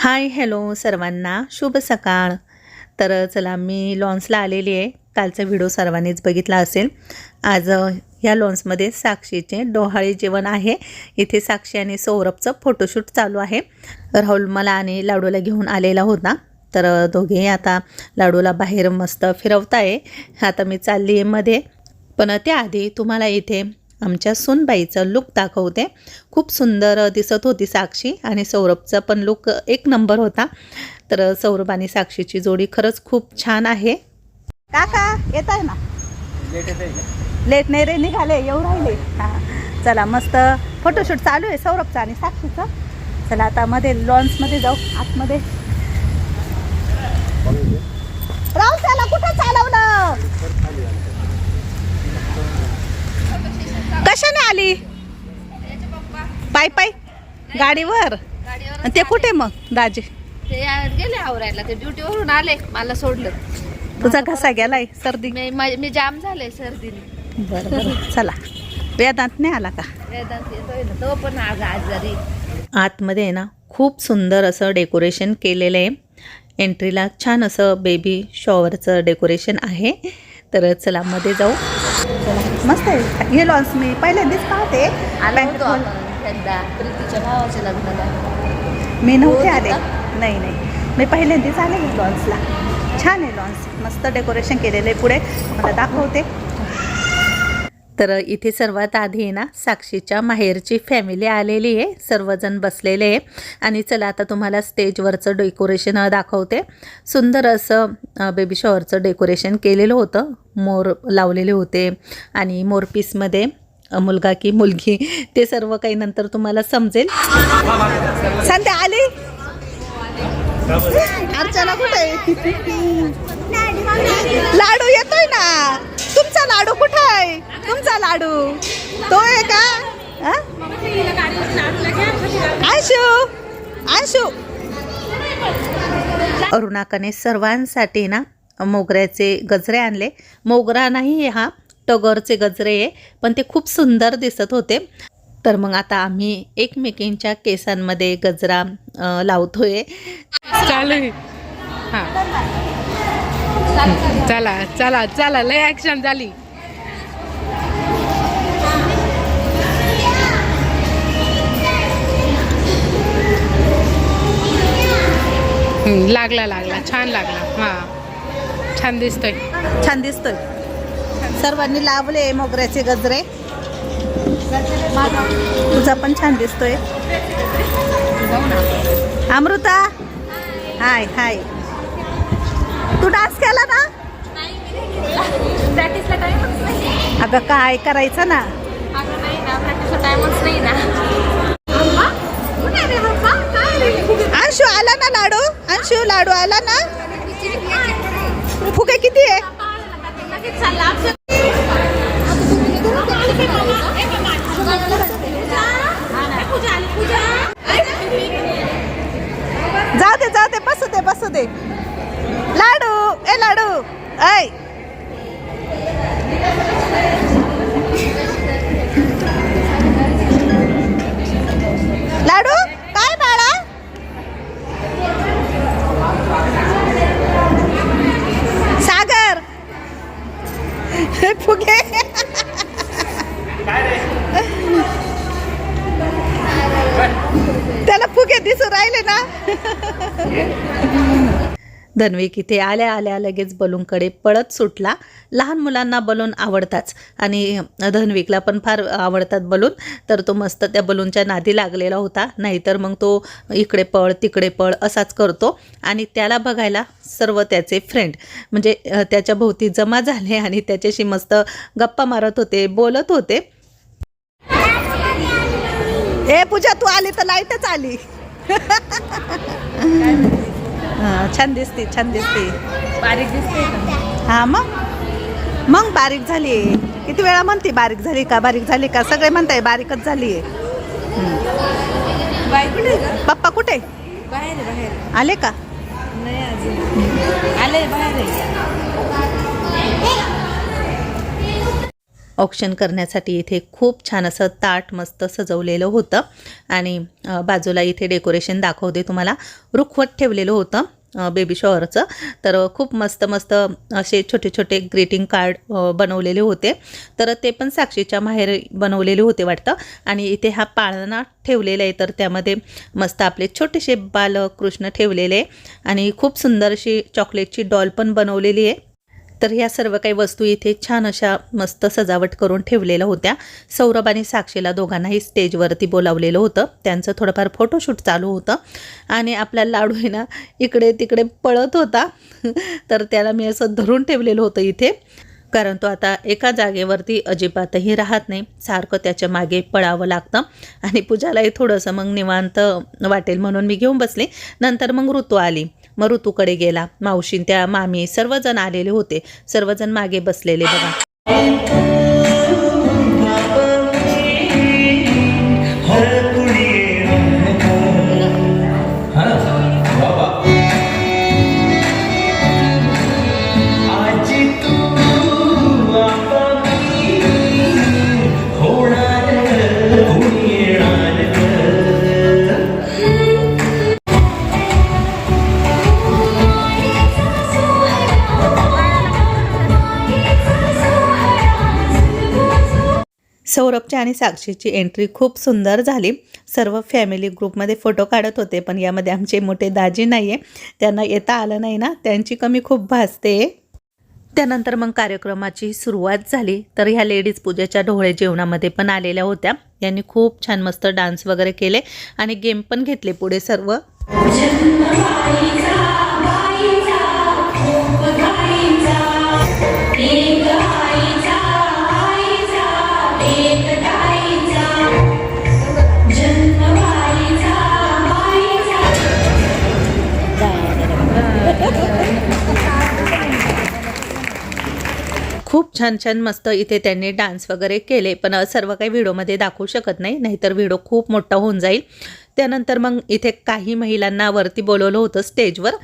Hi hello सर्वांना शुभ सकाळ. तर चला मी लॉन्सला आलेली आहे. कालचा व्हिडिओ सर्वांनीच बघितला असेल. आज या लॉन्समध्ये साक्षीचे डोहाळे जेवण आहे. इथे साक्षी आणि सौरभचं फोटोशूट चालू आहे. राहुल मला आणि लाडूला घेऊन आलेला होता. तर दोघे आता लाडूला बाहेर मस्त फिरवताय. आता मी चालली आहे मध्ये. पण त्याआधी तुम्हाला इथे आमच्या सूनबाईचं लुक दाखवते. खूप सुंदर दिसत होती साक्षी आणि सौरभचा पण लुक एक नंबर होता. तर सौरभ आणि साक्षीची जोडी खरंच खूप छान आहे. काका येत आहे ना? लेट नाही रे, निघाले येऊ राहिले. हां चला मस्त फोटोशूट चालू आहे सौरभचा आणि साक्षीचं. चला आता मध्ये लॉन्समध्ये जाऊ आतमध्ये. राहुल त्याला कुठं चालवलं? कशाने आली? पाय पाय गाडीवर. ते कुठे मग दाजी? ते गेले आवरायला. ते ड्युटीवरून आले, मला सोडलं. तुझा घसा गेलाय सर्दी? मी जाम झाले सर्दीने. बरं बरं चला. वेदांत नाही आला का? वेदांत येतोय ना, तो पण आज आजारी. आतमध्ये ना खूप सुंदर असं डेकोरेशन केलेलं आहे. एंट्रीला छान असं बेबी शॉवरचं डेकोरेशन आहे. तर चला मध्ये जाऊ. चला मस्त आहे हे लॉन्स. मी पहिल्यांदाच पाहते. आला होतो आपण एकदा प्रीतीच्या भावाच्या लग्नाला. मी नव्हते आले. नाही नाही मी पहिल्यांदाच आले लॉन्सला. छान आहे लॉन्स. मस्त डेकोरेशन केलेलं आहे. पुढे मला दाखवते. तर इथे सर्वात आधी ना साक्षीच्या माहेरची फॅमिली आलेली आहे. सर्वजण बसलेले आहे. आणि चला आता तुम्हाला स्टेजवरचं डेकोरेशन दाखवते. सुंदर असं बेबी शॉवरचं डेकोरेशन केलेलं होतं. मोर लावलेले होते आणि मोरपीसमध्ये मुलगा की मुलगी ते सर्व काही नंतर तुम्हाला समजेल. संध्या आली. अर्चना कुठे? लाडू येतोय ना. तुमचा लाडू कुठे आहे? तुमचा लाडू तो आहे का? आशू आशू. अरुणाकाने सर्वांसाठी ना मोगऱ्याचे गजरे आणले. मोगरा नाही हा टगरचे गजरे आहे. पण ते खूप सुंदर दिसत होते. तर मग आता आम्ही एकमेकींच्या केसांमध्ये गजरा लावतोय. चालू आहे. हां चला चला चला लय ॲक्शन झाली. लागला लागला छान लागला. हां छान दिसतोय. छान दिसतोय. सर्वांनी लावले मोगऱ्याचे गजरे. तुझा पण छान दिसतोय. अमृता हाय हाय. तू डान्स केला ना? प्रॅक्टिसला टाइमच नाही. अगं काय करायचं ना? अगं नाही ना, प्रॅक्टिसला टाइमच नाही ना. अंशू आला ना लाडू? अंशू लाडू आला ना? फुगे किती आहे? जाऊ दे बसू दे. लाडू ए लाडू ऐ. लाडू काय बाळा? सागर फुगे. त्याला फुगे दिसू राहिले ना. धन्विक इथे आल्या आल्या लगेच बलूनकडे पळत सुटला. लहान मुलांना बलून आवडताच आणि धन्विकला पण फार आवडतात बलून. तर तो मस्त त्या बलूनच्या नादी लागलेला होता. नाहीतर मग तो इकडे पळ तिकडे पळ असाच करतो. आणि त्याला बघायला सर्व त्याचे फ्रेंड म्हणजे त्याच्या भोवती जमा झाले आणि त्याच्याशी मस्त गप्पा मारत होते, बोलत होते. ए पूजा तू आली तर लाईटच आली. छान दिसते बारीक दिसते. हां मग बारीक झाली. किती वेळा म्हणते बारीक झाली का? सगळे म्हणताय बारीकच झाली आहे. पप्पा कुठे? बाहेर आले का? नाही अजून. आले बाहेर. ऑक्शन करण्यासाठी इथे खूप छान असं ताट मस्त सजवलेलं होतं आणि बाजूला इथे डेकोरेशन दाखवते तुम्हाला. रुखवत ठेवलेलं होतं बेबी शॉवरचं. तर खूप मस्त मस्त असे छोटे छोटे ग्रीटिंग कार्ड बनवलेले होते. तर ते पण साक्षीच्या माहेर बनवलेले होते वाटतं. आणि इथे हा पाळणा ठेवलेला आहे, तर त्यामध्ये मस्त आपले छोटेसे बालकृष्ण ठेवलेले आणि खूप सुंदर अशी चॉकलेटची डॉल पण बनवलेली आहे. तर ह्या सर्व काही वस्तू इथे छान अशा मस्त सजावट करून ठेवलेल्या होत्या. सौरभ आणि साक्षीला दोघांनाही स्टेजवरती बोलावलेलं होतं. त्यांचं थोडंफार फोटोशूट चालू होतं आणि आपला लाडू आहे ना इकडे तिकडे पळत होता. तर त्याला मी असं धरून ठेवलेलं होतं इथे, कारण तो आता एका जागेवरती अजिबातही राहत नाही, सारखं त्याच्या मागे पळावं लागतं. आणि पूजालाही थोडंसं मग निवांत वाटेल म्हणून मी घेऊन बसले. नंतर मग ऋतू आली, मग ऋतूकडे गेला. मावशी त्या मामी सर्वजण आलेले होते, सर्वजण मागे बसलेले बघा. सौरभची आणि साक्षीची एंट्री खूप सुंदर झाली. सर्व फॅमिली ग्रुपमध्ये फोटो काढत होते, पण यामध्ये आमचे मोठे दाजी नाही आहे, त्यांना येता आलं नाही ना, त्यांची कमी खूप भासते. त्यानंतर मग कार्यक्रमाची सुरुवात झाली. तर ह्या लेडीज पूजेच्या ढोळे जेवणामध्ये पण आलेल्या होत्या. यांनी खूप छान मस्त डान्स वगैरे केले आणि गेम पण घेतले पुढे सर्व. खूप छान छान मस्त इथे त्यांनी डान्स वगैरे केले, पण सर्व काही व्हिडिओमध्ये दाखवू शकत नाही, नाहीतर व्हिडिओ खूप मोठा होऊन जाईल. त्यानंतर मग इथे काही महिलांना वरती बोलवलं होतं स्टेजवर.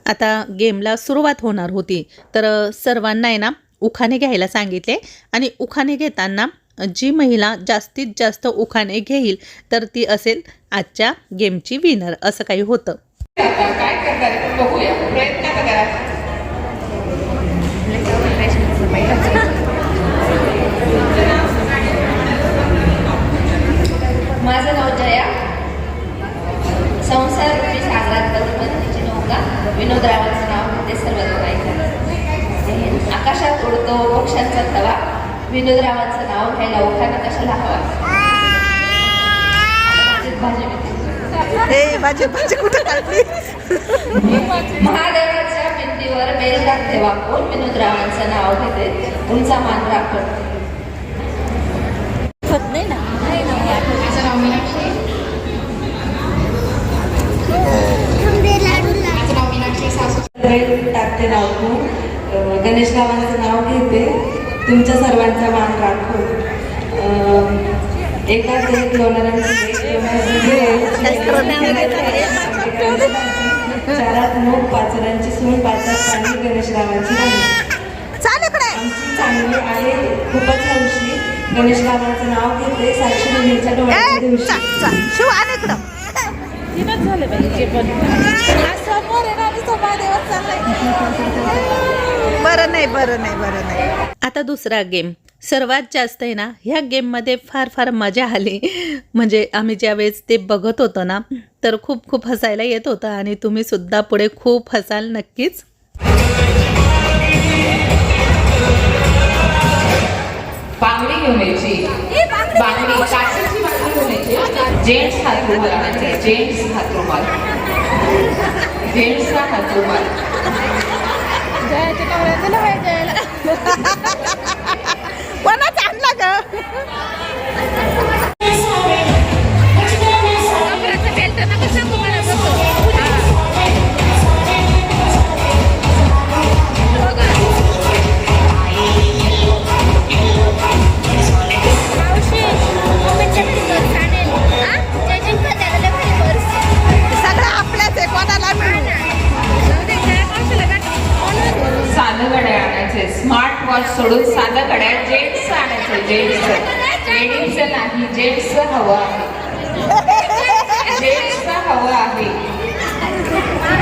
आता गेमला सुरुवात होणार होती, तर सर्वांना आहे ना उखाणे घ्यायला सांगितले आणि उखाणे घेताना जी महिला जास्तीत जास्त उखाणे घेईल तर ती असेल आजच्या गेमची विनर, असं काही होतं. काय करतात बघूया, प्रयत्न करा. माझं नाव जया. संसार मी सागरात तिची नौका. विनोद रावांचं नाव ते सर्व दोघांचं. आकाशात उडतो पक्ष्यांचा थवा. विनोद रावांचं नाव घ्यायला उखाणा कशाला हवा. भाजी कुठे काढली. महादेवाच्या भिंतीवर बेल टाकते वाकून. विनोद रावांचं नाव घेते तुमचा मान राखून. नाही ना. माझं नाव मीनाक्षी. माझं नाव मीनाक्षी सासू. बेल टाकते वाकून. गणेश रावांचं नाव घेते तुमच्या सर्वांचा मान राखून. एकाच एक लोणारांची चारात मूग पाचरांची सून पाचात पाणी गणेश रावांची नाही. आमची चांगली आहे खूपच हौशी. गणेश रावांचं नाव घेते साक्षी मुलीच्या डोळ्याच्या दिवशी. बरं नाही. आता दुसरा गेम. सर्वात जास्त आहे ना ह्या गेममध्ये फार मजा आली. म्हणजे आम्ही ज्यावेळेस ते बघत होतो ना तर खूप हसायला येत होतं आणि तुम्ही सुद्धा पुढे खूप हसाल नक्कीच. बांगडी घेऊन यायची. बांगडी काचेची बांगडी घेऊन यायची. जेंट्स हात रुमाल आणायचे. जेंट्स हात रुमाल. जेंट्सचा हात रुमाल. कोणाचा आणला ग. सगळं आपल्याच आहे, कोणाला मिळू. साधं घड्याळ आणायचे. स्मार्ट वॉच सोडून साधं आहे जेंट्स लेडीजचं नाही जेंट्सचं हवं आहे जेंट्सचं हवं आहे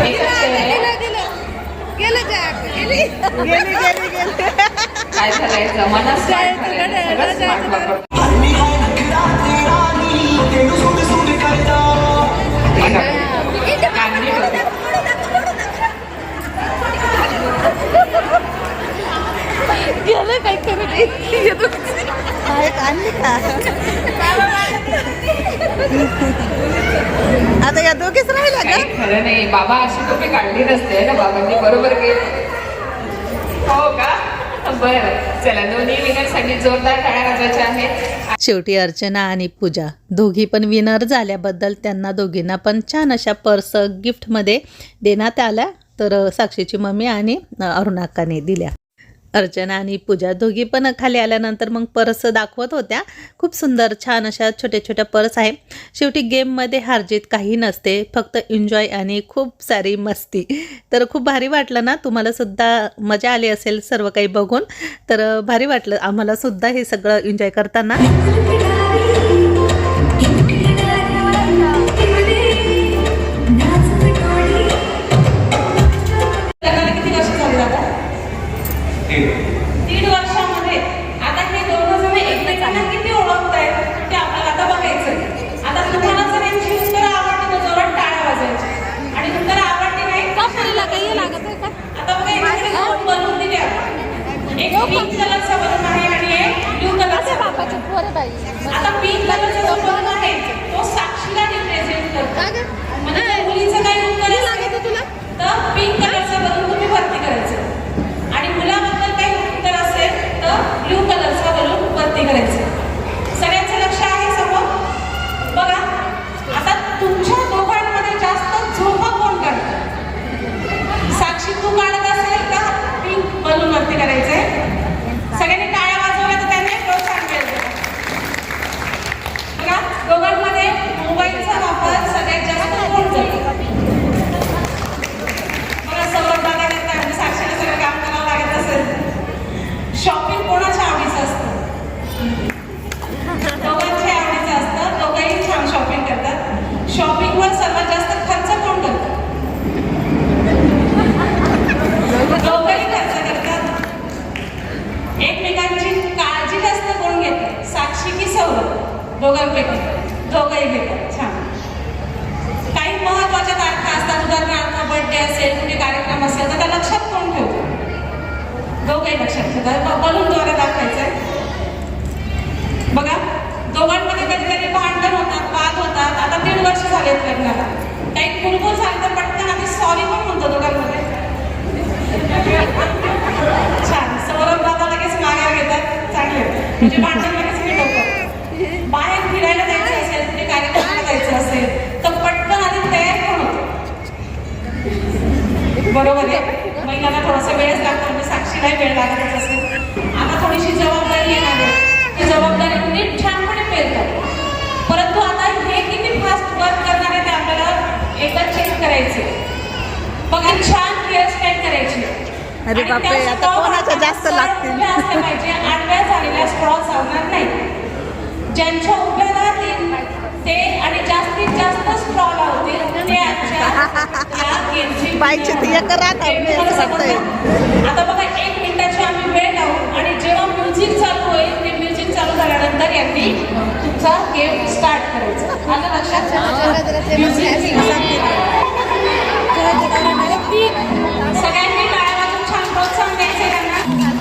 एकच चेअर आहे काय करायचं मनात काय करायचं सगळं स्मार्ट वापर आता या दोघीच राहिला का? काही खरं नाही बाबा अशी टोपी काढली नसते ना बाबांनी बरोबर केलं हो का बरं चला दोन्ही विनरसाठी जोरदार टाळ्या वाजवायच्या आहेत शेवटी अर्चना आणि पूजा दोघी पण विनर झाल्याबद्दल त्यांना दोघींना पण छान अशा पर्स गिफ्टमध्ये देण्यात आल्या. तर साक्षीची मम्मी आणि अरुणाक्काने दिल्या. अर्चना आणि पूजा दोघी पण खाली आल्यानंतर मग पर्स दाखवत होत्या. खूप सुंदर छान अशा छोट्या छोट्या पर्स आहे. शेवटी गेममध्ये हारजीत काही नसते, फक्त एन्जॉय आणि खूप सारी मस्ती. तर खूप भारी वाटलं ना, तुम्हाला सुद्धा मजा आली असेल सर्व काही बघून. तर भारी वाटलं आम्हाला सुद्धा हे सगळं एन्जॉय करताना. दीड वर्षामध्ये आता हे दोघं जण एकमेकांना किती ओळखतायत ते आपल्याला आता बघायचं. आता तुम्हाला जर यांची उत्तरं आवडली तर जोरात टाळ्या वाजवायची आणि उत्तरं आवडली नाही आता बघा यांच्याकडे दोन बलून दिले आपण. एक पिंक कलरचा बलून आहे आणि एक ब्लू कलरचा. आता पिंक कलरचा जो बलून आहे तो साक्षीला रिप्रेझेंट करतो. म्हणजे जर मुलीचं काही उत्तर असेल तर पिंक कलरचा बलून तुम्ही वरती करायचं आणि मुलाबद्दल काही उत्तर असेल तर ब्लू कलरचा बलून वरती करायचं. सगळ्यांचं लक्ष आहे समोर बघा. आता तुमच्या दोघांमध्ये जास्त झोपा कोण काढतं? साक्षी तू काढत असेल का पिंक बलून वरती करायचंय? सगळ्यांनी टाळ्या वाजवल्या तर त्यांनी प्रोत्साहन केलं. बघा दोघांमध्ये मोबाईलचा वापर सगळ्यात जास्त कोण करतो? बघा सौरभ दादा करतात साक्षीला सगळं काम करावं लागत असेल. शॉपिंग कोणाच्या आवडीचं असतं? दोघांच्या आवडीचं असतं. दोघंही छान शॉपिंग करतात. शॉपिंगवर सर्वात जास्त खर्च कोण करतं? दोघंही खर्च करतात. एकमेकांची काळजी जास्त कोण घेतं? साक्षी की सौरभ? दोघांपैकी दोघंही घेतात. छान. काही महत्वाच्या तारखा असतात, उदाहरणार्थ बर्थडे असेल कुठे कार्यक्रम असेल तर त्या लक्षात कोण ठेवतो? दोघंही लक्षात ठेवतात. बलूनद्वारे दाखवायचंय. बघा दोघांमध्ये कधीतरी भांडण होतात, वाद होतात. आता 1.5 वर्ष झालेत लग्नाला. काही कुरबुर झाली तर पटकन आधी सॉरी पण म्हणतो दोघांमध्ये. छान. सौरभ दादा लगेच माघार घेतात. चांगले म्हणजे भांडण लगेच मिटवतात. बाहेर फिरायला जायचं असेल कुठे कार्यक्रमाला जायचं असेल तर पटकन आधी तयार पण होतो. बरोबर आहे. महिलांना थोडासा वेळच लागतो म्हणजे साक्षीलाही वेळ लागतच असेल. आता थोडीशी जबाबदारी येणार आहे. ती जबाबदारी नीट छानपणे पेलतात. परंतु आता हे किती फास्ट वर्क करणार आहे ते आपल्याला एकदा चेक करायचे. बघा छान हेअरस्टाईल करायची. अरे बापरे, आता कोणाच्या जास्त लागतील? पाहिजे आडव्या झालेल्या स्ट्रॉ चालणार नाही. ज्यांच्या उभ्या राहतील ते आणि जास्तीत जास्त स्ट्रॉ लावतील ते आजच्या या गेमची आता बघा 1 मिनिटाची आम्ही वेळ लावू आणि जेव्हा म्युझिक चालू होईल ते म्युझिक चालू झाल्यानंतर यांनी तुमचा गेम स्टार्ट करायचा. आलं लक्षात? सगळ्यांनी टाळ्या वाजवून छान प्रोत्साहन द्यायचं त्यांना.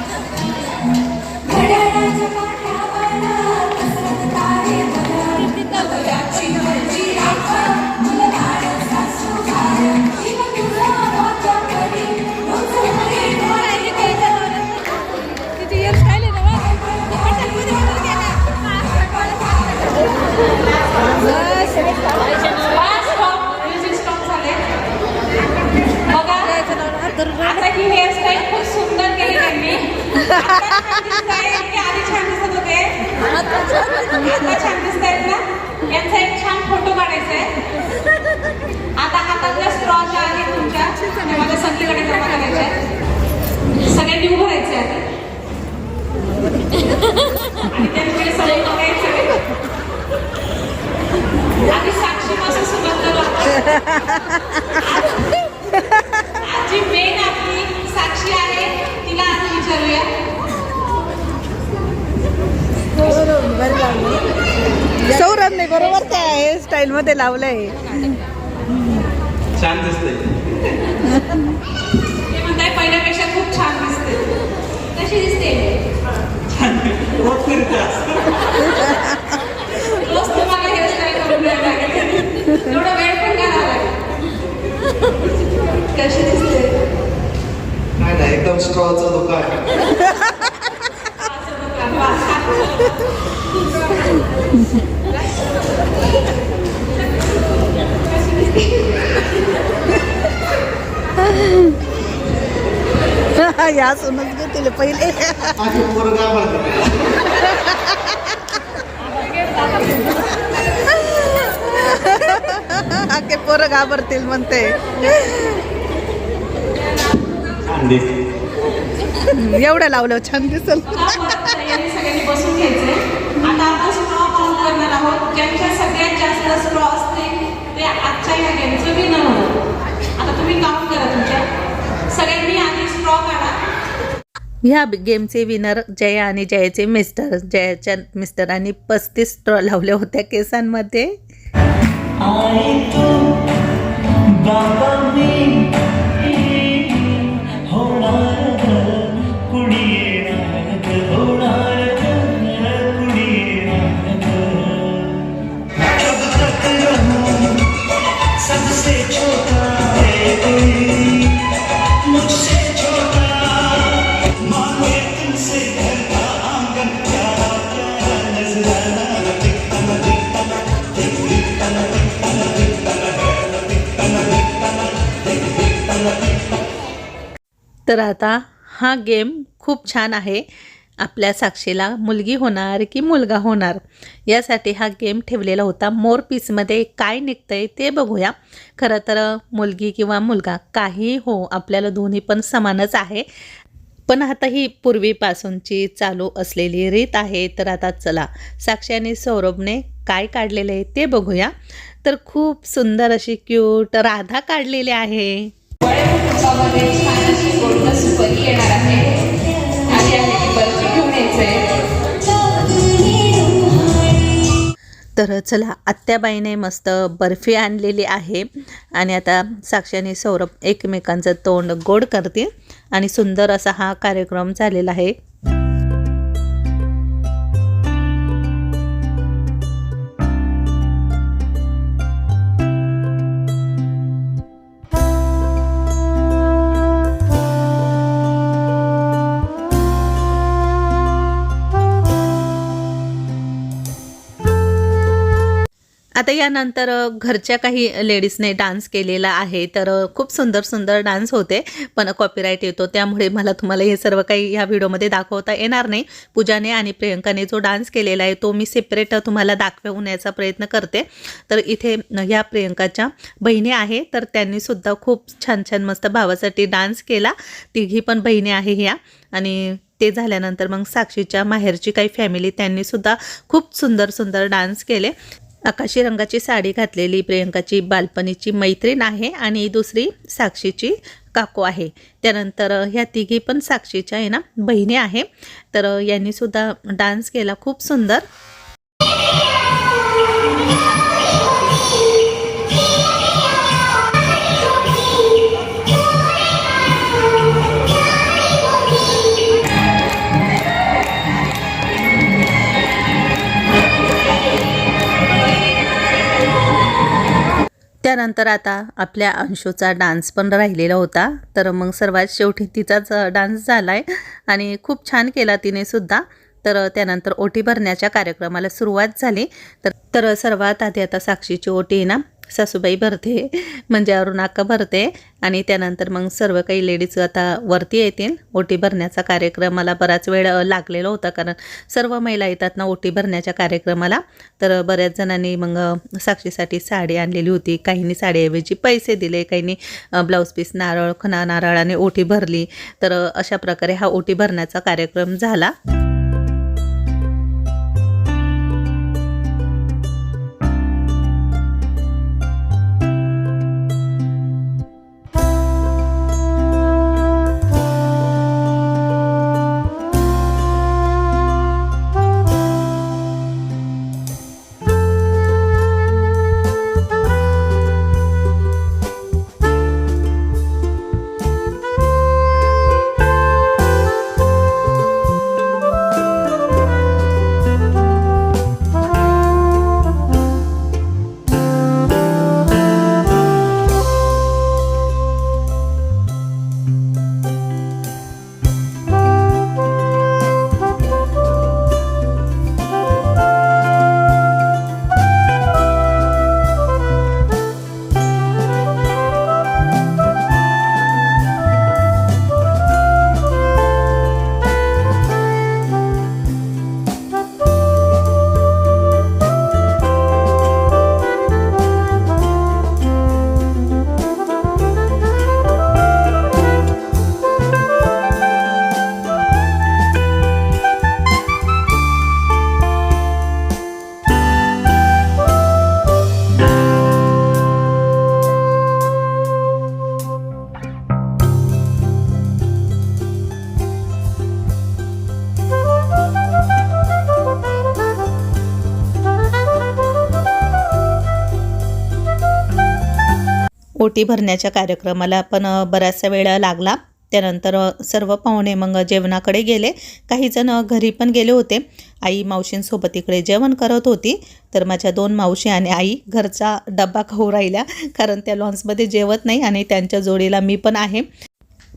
बरोबर त्या हेअर स्टाईल मध्ये लावलंय. छान दिसतंय. ते म्हणताय पहिल्यापेक्षा खूप छान दिसते. कशी दिसते? रोज करते असं. रोज तुम्हाला हेअरस्टाईल करून द्यायला लागेल. एवढा वेळ पण काय लागेल. कशी दिसते? नाही नाही, एकदम स्ट्रॉचं दुकान. या सोनच घेतील पहिले. आधी पोरगा म्हणतो. आखे पोरं घाबरतील म्हणते. छान दिसते. एवढं लावलं छान दिसल. तयारी सगळ्यांनी बसून घ्यायचंय. आता आपण स्ट्रॉ काउंट करणार आहोत. ज्यांच्या सगळ्यात जास्त स्ट्रॉ असतील ते आजच्या या गेमचं विनर होणार. आता तुम्ही काउंट करा तुमच्या. सगळ्यांनी आधी स्ट्रॉ काढा. ह्या गेमचे विनर जया आणि जयाचे मिस्टर. जयाच्या मिस्टरांनी 35 स्ट्रॉ लावल्या होत्या केसांमध्ये. आई तू बाबा मी होणार कुडी येणार होणार कुडी येणार कब तक रहूं सबसे छोटा है कोई मुझसे छोटा मांगे तुमसे घर का आंगन प्यारा प्यारा नजराना दिखता दिखता तर आता हा गेम खूप छान आहे. आपल्या साक्षीला मुलगी होणार की मुलगा होणार यासाठी हा गेम ठेवलेला होता. मोर पीसमध्ये काय निघतंय ते बघूया. खरं तर मुलगी किंवा मुलगा काही हो, आपल्याला दोन्ही पण समानच आहे. पण आता ही पूर्वीपासूनची चालू असलेली रीत आहे. तर आता चला साक्षी आणि सौरभने काय काढलेले आहे ते बघूया. तर खूप सुंदर अशी क्यूट राधा काढलेली आहे. कुटुंबामध्ये छान अशी गोल्डन सुपरी येणार आहे. आधी आहे ती बर्फी घेऊन यायचंय. तर चला आत्याबाईने मस्त बर्फी आणलेली आहे आणि आता साक्षी आणि सौरभ एकमेकांचं तोंड गोड करतील आणि सुंदर असा हा कार्यक्रम झालेला आहे. आता यानंतर घरच्या काही लेडीजने डान्स केलेला आहे. तर खूप सुंदर सुंदर डान्स होते, पण कॉपीराईट येतो त्यामुळे मला तुम्हाला हे सर्व काही ह्या व्हिडिओमध्ये दाखवता येणार नाही. पूजाने आणि प्रियंकाने जो डान्स केलेला आहे तो मी सेपरेट तुम्हाला दाखवण्याचा प्रयत्न करते. तर इथे ह्या प्रियंकाच्या बहिणी आहे, तर त्यांनीसुद्धा खूप छान छान मस्त भावासाठी डान्स केला. तिघी पण बहिणी आहे ह्या. आणि ते झाल्यानंतर मग साक्षीच्या माहेरची काही फॅमिली त्यांनीसुद्धा खूप सुंदर सुंदर डान्स केले. आकाशी रंगाची साडी घातलेली प्रियंकाची बालपणीची मैत्रीण आहे आणि दुसरी साक्षीची काकू आहे. त्यानंतर ह्या तिघी पण साक्षीच्या आहे ना बहिणी आहे. तर यांनीसुद्धा डान्स केला खूप सुंदर. त्यानंतर आता आपल्या अंशूचा डान्स पण राहिलेला होता. तर मग सर्वात शेवटी तिचाच डान्स झाला आहे आणि खूप छान केला तिने सुद्धा. तर त्यानंतर ओटी भरण्याच्या कार्यक्रमाला सुरुवात झाली. तर सर्वात आधी आता साक्षीची ओटी आहे ना सासूबाई भरते, म्हणजे अरुणाक्का भरते. आणि त्यानंतर मग सर्व काही लेडीज आता वरती येतील. ओटी भरण्याचा कार्यक्रमाला बराच वेळ लागलेला होता, कारण सर्व महिला येतात ना ओटी भरण्याच्या कार्यक्रमाला. तर बऱ्याच जणांनी मग साक्षीसाठी साडी आणलेली होती. काहींनी साडीऐवजी पैसे दिले, काहींनी ब्लाऊज पीस, नारळ, खणा नारळाने ओटी भरली. तर अशा प्रकारे हा ओटी भरण्याचा कार्यक्रम झाला. ओटी भरण्याच्या कार्यक्रमाला पण बराचसा वेळ लागला. त्यानंतर सर्व पाहुणे मग जेवणाकडे गेले. काही जण घरी पण गेले होते. आई मावशींसोबत इकडे जेवण करत होती. तर माझ्या 2 मावशी आणि आई घरचा डब्बा खाऊ राहिल्या, कारण त्या लॉन्समध्ये जेवत नाही आणि त्यांच्या जोडीला मी पण आहे.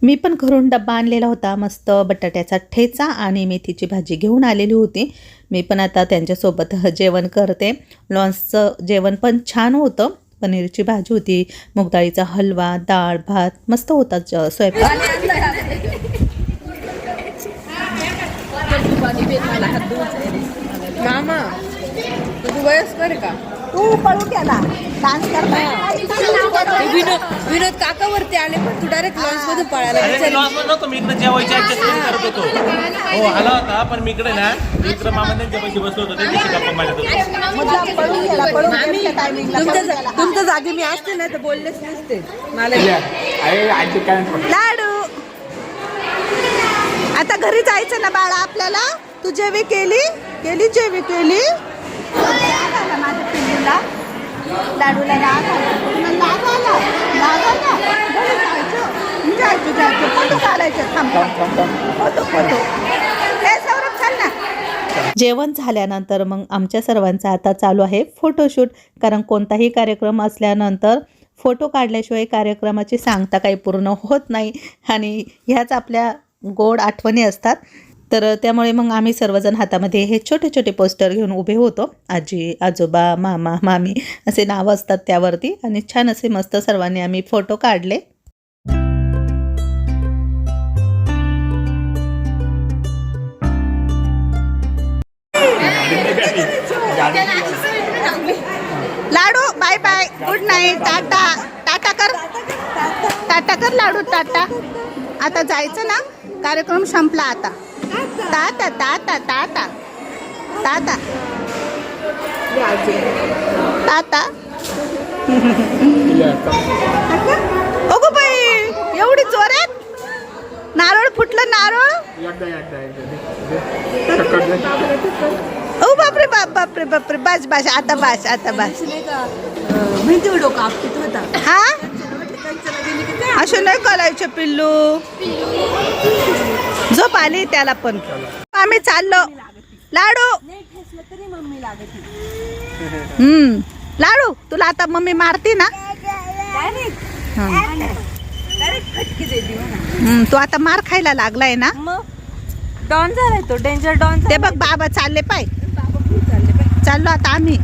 मी पण घरून डब्बा आणलेला होता. मस्त बटाट्याचा ठेचा आणि मेथीची भाजी घेऊन आलेली होती. मी पण आता त्यांच्यासोबत जेवण करते. लॉन्सचं जेवण पण छान होतं. पनीरची भाजी होती, मूगडाळीचा हलवा, डाळ भात मस्त होता स्वयंपाक. मामा तुझं वयस्कर आहे का? तू पळू केला डान्स विनोद काका वरती आले पण तू डायरेक्ट लॉन्च मध्ये पळायला अरे लॉन्समध्ये नव्हतो मी, इकडे जेवायच्या करत होतो. हो आला होता, पण मी इकडे ना इकडे मामा त्यांच्या पैसे बसलो होतो, त्यांच्याशी गप्पा मारत होतो. तुमच्या जागी मी असते ना तर बोललेच नसते मला. लाडू आता घरी जायचं ना बाळा आपल्याला. तू जेवी केली जेवी केली. राग आला माझ्या पिल्लूला, लाडूला राग आला, पूर्ण राग आला. घरी जायचं फोटो काढायचं. फोटो ए सौरभ चल ना. जेवण झाल्यानंतर मग आमच्या सर्वांचा आता चालू आहे फोटोशूट. कारण कोणताही कार्यक्रम असल्यानंतर फोटो काढल्याशिवाय कार्यक्रमाची सांगता काही पूर्ण होत नाही आणि ह्याच आपल्या गोड आठवणी असतात. तर त्यामुळे मग आम्ही सर्वजण हातामध्ये हे छोटे छोटे पोस्टर घेऊन उभे होतो. आजी आजोबा मामा मामी असे नावं असतात त्यावरती आणि छान असे मस्त सर्वांनी आम्ही फोटो काढले. Ladoo bye bye, good night, टाटा. टाटा कर लाडू, टाटा. आता जायचं ना, कार्यक्रम संपला आता. टाटा टाटा टाटा टाटा टाटा. अगो बाई एवढी जोरात नारळ फुटलं. नारळ ओ बापरे बापरे बापरे. बस आता माहिती व्हिडिओ कापत होता. हा असं नाही करायचं पिल्लू. झोप आली त्याला पण. आम्ही चाललो. लाडू लाडू तुला आता मम्मी मारती ना. तू आता मार खायला लागलाय ना. डॉन झालाय तो, डेंजर डॉन. ते बघ बाबा चालले पाय. चाललो आता आम्ही.